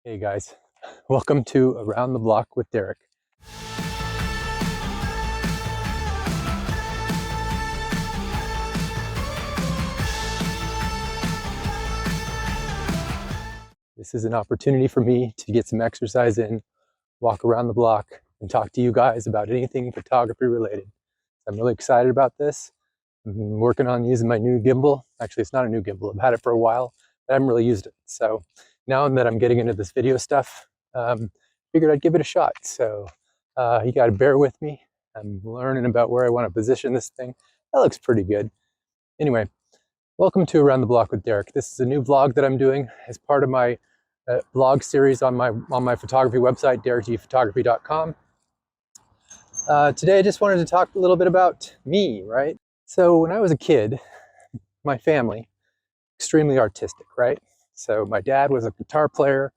Hey guys, welcome to Around the Block with Derek. This is an opportunity for me to get some exercise in, walk around the block, and talk to you guys about anything photography related. I'm really excited about this. I'm working on using my new gimbal. Actually, it's not a new gimbal. I've had it for a while, but I haven't really used it. So now that I'm getting into this video stuff, figured I'd give it a shot. So you got to bear with me. I'm learning about where I want to position this thing. That looks pretty good. Anyway, welcome to Around the Block with Derek. This is a new vlog that I'm doing as part of my vlog series on my photography website, derekgphotography.com. Today I just wanted to talk a little bit about me, right? So when I was a kid, my family, extremely artistic, right? So my dad was a guitar player.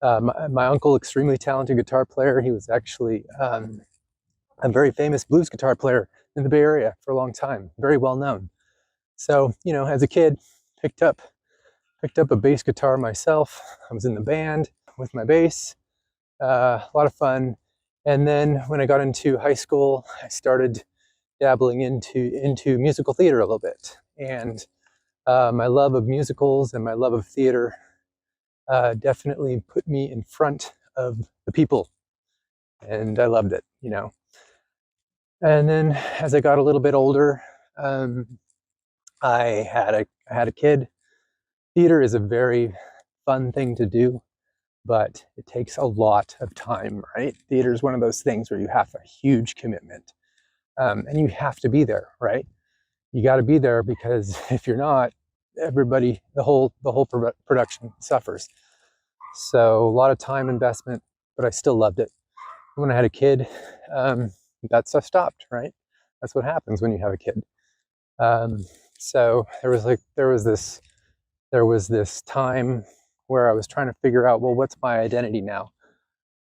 My uncle, extremely talented guitar player. He was actually a very famous blues guitar player in the Bay Area for a long time, very well known. So, as a kid, picked up a bass guitar myself. I was in the band with my bass, a lot of fun. And then when I got into high school, I started dabbling into musical theater a little bit. And my love of musicals and my love of theater definitely put me in front of the people. And I loved it, And then as I got a little bit older, I had a kid. Theater is a very fun thing to do, but it takes a lot of time, right? Theater is one of those things where you have a huge commitment, and you have to be there, right? You got to be there because if you're not, everybody, the whole production suffers. So a lot of time investment, but I still loved it. When I had a kid, that stuff stopped, right? That's what happens when you have a kid. So there was this time where I was trying to figure out, well, what's my identity now?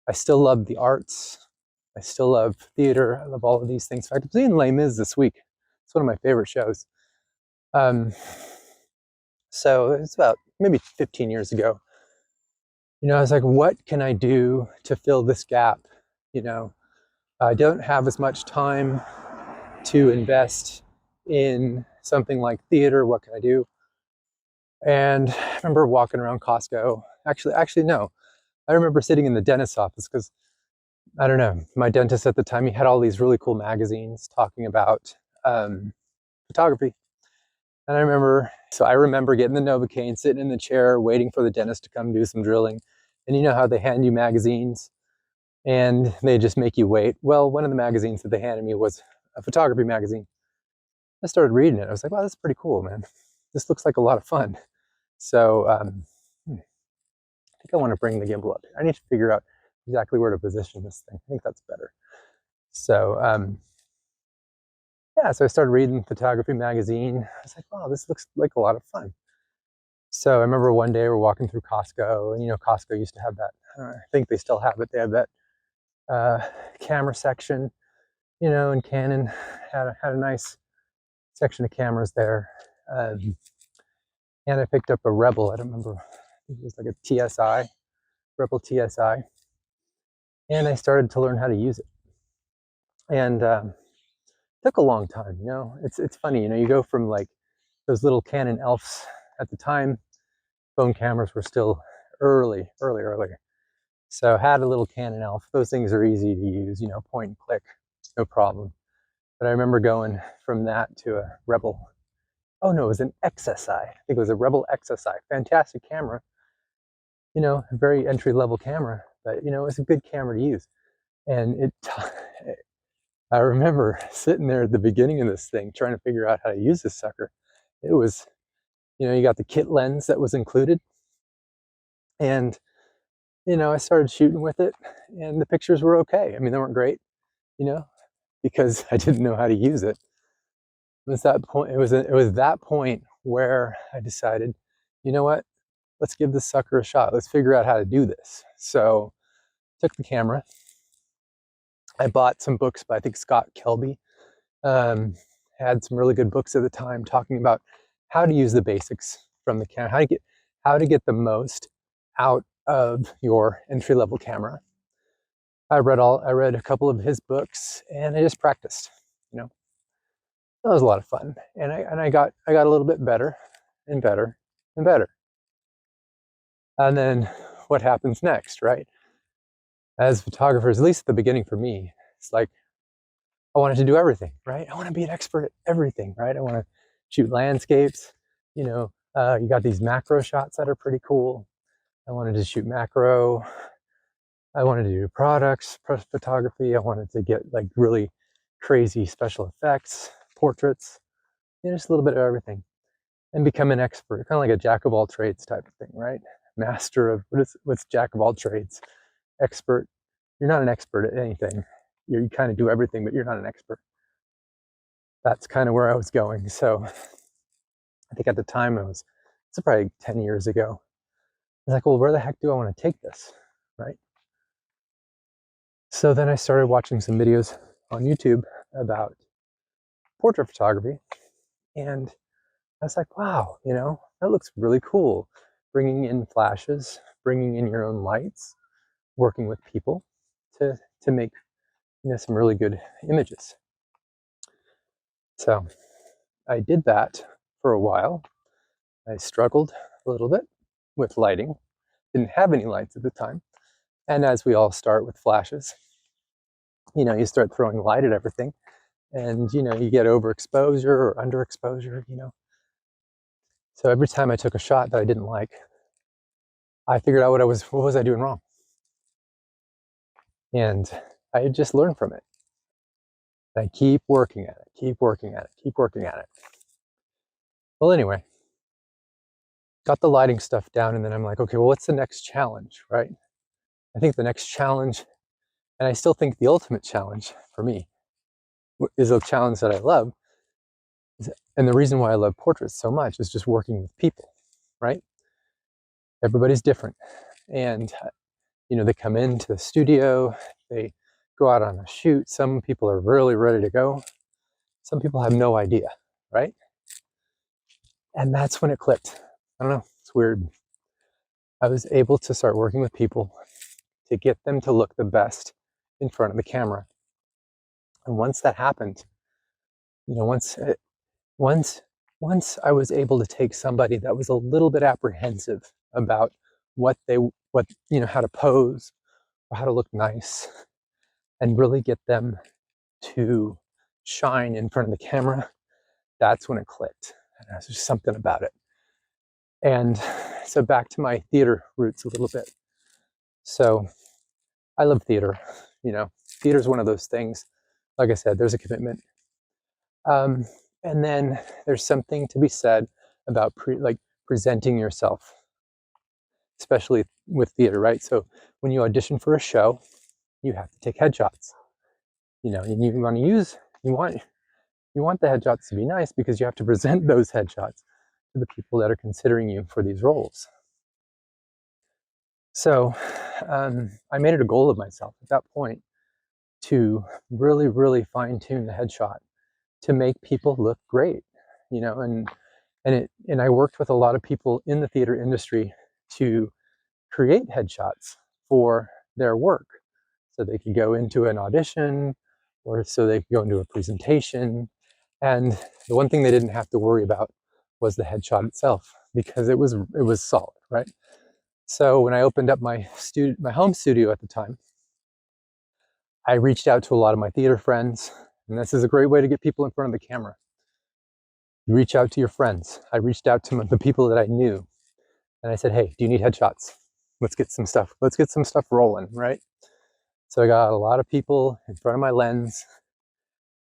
I still love the arts. I still love theater. I love all of these things. In fact, I'm seeing Les Mis this week. It's one of my favorite shows. So it's about maybe 15 years ago. I was like, what can I do to fill this gap? I don't have as much time to invest in something like theater. What can I do? And I remember walking around Costco. Actually, no. I remember sitting in the dentist's office because, I don't know, my dentist at the time, he had all these really cool magazines talking about photography. And I remember getting the Novocaine, sitting in the chair, waiting for the dentist to come do some drilling. And you know how they hand you magazines and they just make you wait. Well, one of the magazines that they handed me was a photography magazine. I started reading it. I was like, wow, that's pretty cool, man. This looks like a lot of fun. So I think I want to bring the gimbal up. I need to figure out exactly where to position this thing. I think that's better. So yeah, so I started reading photography magazine. I was like, wow, this looks like a lot of fun. So I remember one day we're walking through Costco, and Costco used to have that. I think they still have it. They have that camera section, and Canon had a nice section of cameras there. And I picked up a Rebel. I don't remember. I think it was like a TSI, Rebel TSI. And I started to learn how to use it. And took a long time, It's funny, you go from like those little Canon ELPHs at the time. Phone cameras were still early. So I had a little Canon ELPH. Those things are easy to use, point and click, no problem. But I remember going from that to a Rebel. Oh no, it was an XSI. I think it was a Rebel XSI. Fantastic camera. A very entry-level camera, but it was a good camera to use. And I remember sitting there at the beginning of this thing trying to figure out how to use this sucker. It was, you got the kit lens that was included. And, I started shooting with it and the pictures were okay. I mean, they weren't great, because I didn't know how to use it. It was that point where I decided, you know what? Let's give this sucker a shot. Let's figure out how to do this. So I took the camera. I bought some books by, I think, Scott Kelby. Had some really good books at the time talking about how to use the basics from the camera, how to get the most out of your entry-level camera. I read a couple of his books, and I just practiced. You know, that was a lot of fun, and I got a little bit better and better and better. And then what happens next, right? As photographers, at least at the beginning for me, it's like I wanted to do everything, right? I want to be an expert at everything, right? I want to shoot landscapes. You got these macro shots that are pretty cool. I wanted to shoot macro. I wanted to do products photography. I wanted to get like really crazy special effects, portraits, just a little bit of everything, and become an expert, kind of like a jack of all trades type of thing, right? Master of what's jack of all trades, expert. You're not an expert at anything. You kind of do everything, but you're not an expert. That's kind of where I was going. So I think at the time it's probably 10 years ago. I was like, well, where the heck do I want to take this, right? So then I started watching some videos on YouTube about portrait photography, and I was like, wow, that looks really cool. Bringing in flashes, bringing in your own lights, working with people to make some really good images. So I did that for a while. I struggled a little bit with lighting. Didn't have any lights at the time. And as we all start with flashes, you start throwing light at everything, and you get overexposure or underexposure. So every time I took a shot that I didn't like, I figured out what was I doing wrong, and I just learned from it. I keep working at it, keep working at it, keep working at it. Well, anyway, got the lighting stuff down, and then I'm like, okay, well, what's the next challenge, right? I think the next challenge, and I still think the ultimate challenge for me, is a challenge that I love. And the reason why I love portraits so much is just working with people, right? Everybody's different. And, they come into the studio, they go out on a shoot. Some people are really ready to go. Some people have no idea, right? And that's when it clicked. I don't know, it's weird. I was able to start working with people to get them to look the best in front of the camera. And once that happened, once I was able to take somebody that was a little bit apprehensive about how to pose or how to look nice, and really get them to shine in front of the camera, that's when it clicked. And there's just something about it. And so back to my theater roots a little bit. So I love theater. Theater is one of those things. Like I said, there's a commitment. And then there's something to be said about presenting yourself, especially with theater, right? So when you audition for a show, you have to take headshots. And you want the headshots to be nice because you have to present those headshots to the people that are considering you for these roles. So I made it a goal of myself at that point to really, really fine tune the headshot to make people look great, and I worked with a lot of people in the theater industry to create headshots for their work so they could go into an audition or so they could go into a presentation. And the one thing they didn't have to worry about was the headshot itself, because it was solid, right? So when I opened up my home studio at the time, I reached out to a lot of my theater friends, and this is a great way to get people in front of the camera. You reach out to your friends. I reached out to the people that I knew, and I said, hey, do you need headshots? Let's get some stuff rolling, right? So I got a lot of people in front of my lens,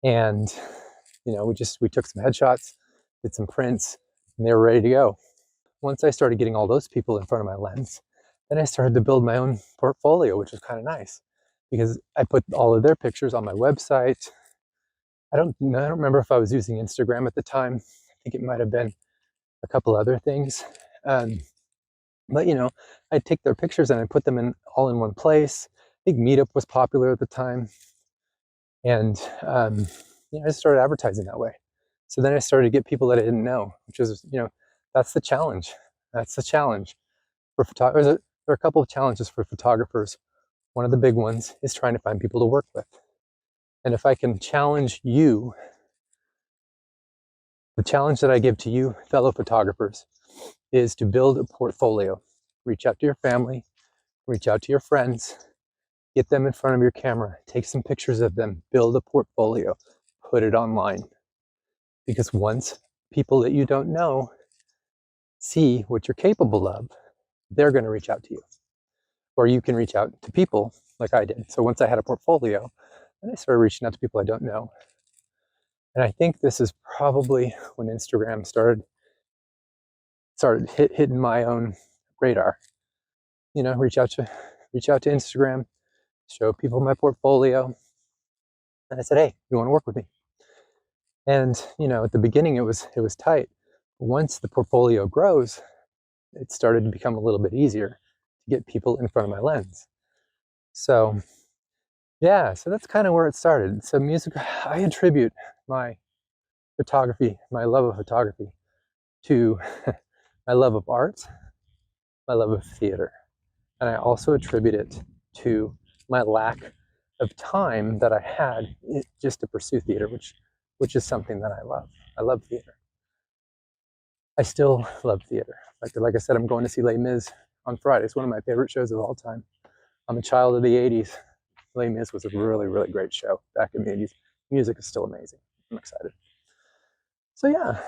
and we took some headshots, did some prints, and they were ready to go. Once I started getting all those people in front of my lens, then I started to build my own portfolio, which was kind of nice because I put all of their pictures on my website. I don't remember if I was using Instagram at the time. I think it might have been a couple other things. But I'd take their pictures and I'd put them all in one place. I think Meetup was popular at the time. And I started advertising that way. So then I started to get people that I didn't know, which is, that's the challenge. That's the challenge for photographers. there are a couple of challenges for photographers. One of the big ones is trying to find people to work with. And if I can challenge you, the challenge that I give to you, fellow photographers, is to build a portfolio. Reach out to your family, reach out to your friends, get them in front of your camera, take some pictures of them, build a portfolio, put it online. Because once people that you don't know see what you're capable of, they're going to reach out to you. Or you can reach out to people like I did. So once I had a portfolio, then I started reaching out to people I don't know. And I think this is probably when Instagram started hitting my own radar. You know, reach out to Instagram, show people my portfolio. And I said, hey, you want to work with me? And you know, at the beginning it was tight. Once the portfolio grows, it started to become a little bit easier to get people in front of my lens. So yeah, so that's kind of where it started. So music, I attribute my photography, my love of photography, to my love of art, my love of theater. And I also attribute it to my lack of time that I had just to pursue theater, which is something that I love. I love theater. I still love theater. Like I said, I'm going to see Les Mis on Friday. It's one of my favorite shows of all time. I'm a child of the 80s. Les Mis was a really, really great show back in the 80s. Music is still amazing. I'm excited. So yeah.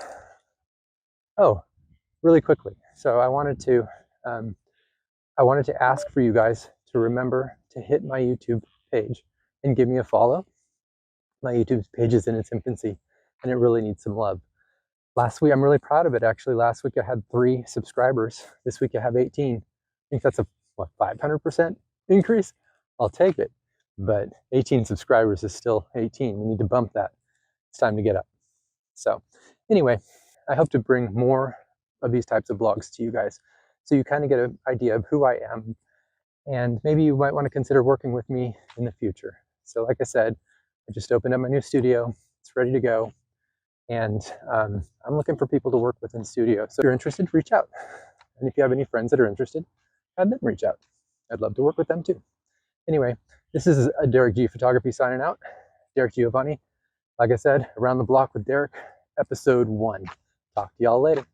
Oh, really quickly. So I wanted to ask for you guys to remember to hit my YouTube page and give me a follow. My YouTube page is in its infancy and it really needs some love. Last week, I'm really proud of it actually. Last week I had 3 subscribers. This week I have 18. I think that's a 500% increase? I'll take it. But 18 subscribers is still 18. We need to bump that. It's time to get up. So anyway, I hope to bring more of these types of vlogs to you guys, so you kind of get an idea of who I am, and maybe you might want to consider working with me in the future. So like I said, I just opened up my new studio. It's ready to go. And I'm looking for people to work with in studio. So if you're interested, reach out. And if you have any friends that are interested, have them reach out. I'd love to work with them too. Anyway, this is a Derek G Photography signing out. Derek Giovanni. Like I said, Around the Block with Derek, episode 1. Talk to y'all later.